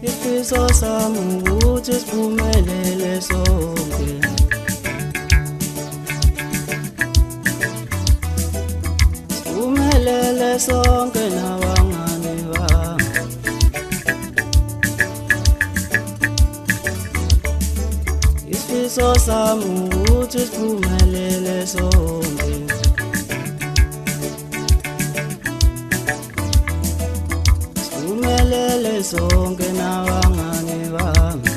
Ifiso sami ukuthi siphumelele sonke. Siphumelele sonke nabangani bami. Ifiso sami ukuthi siphumelele sonke. Siphumelele sonke nabangani bami.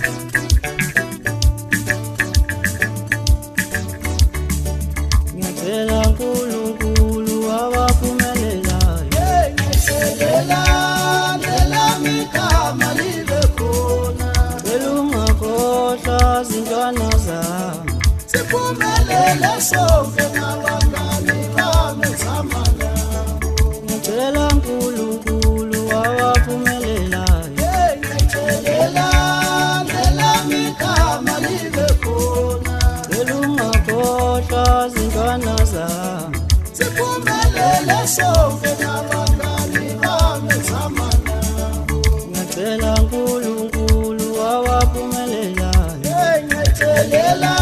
Ngiyacela uNkulunkulu abaphumelelayo. Ngiyacela nelami igama libe khona. Cela ungakhohlwa zintwana zami. Siphumelele sonke nabangani bami zama nabo. Ngiyacela uNkulunkulu abaphumelelayo. Ngiyacela nelami igama libe khona. Cela ungakhohlwa zintwana zami. Siphumelele sonke nabangani bami zama nabo. Ngiyacela uNkulunkulu abaphumelelayo. Ngiyacela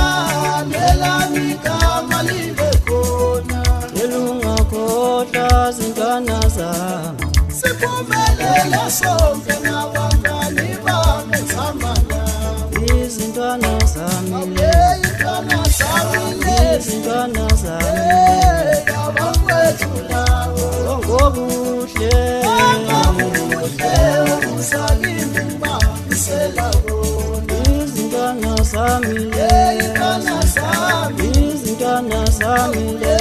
nelami igama libe khona. Cela ungakhohlwa zintwana zami. Siphumelele sonke nabangani bami zama nabo. Izintwana zami le, Izintwana zami lezi, izintwana zami abafowethu labo. ngokuhle. Akakuhle ukusakimi bamisela bona. Izintwana zami le, Izintwana zami, izintwana zami le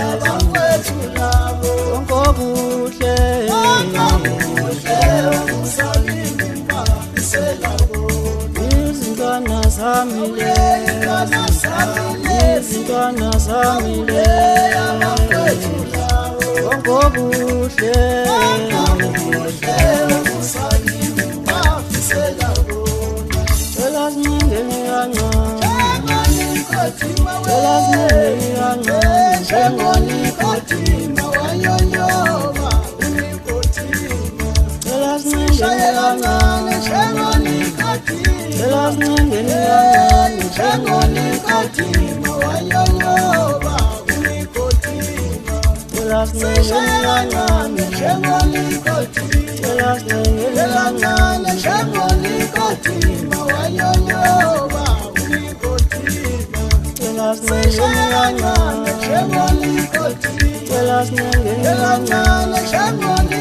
abafowethu labo. ngokuhle. Akakuhle ukusakimi bamisela bona. Izintwana zami le, Izintwana zami lezi, izintwana zami le abafowethu labo. ngokuhle. Akakuhle ukusakimi bamisela bona. Cela siningeni kancane, Njengonikhothima cela siningeni kancane, njengonikhothima wanyonyoba unikhothima. cela siningeni Shayela kancane, kancane njengonikhothima. cela siningeni kancane, Njengonikhothima wanyonyoba unikhothima. cela siningeni Shayela kancane, kancane njengonikhothima. cela siningeni Shayela kancane, kancane njengonikhothima wanyonyoba unikhothima. cela siningeni kancane, cela siningeni kancane.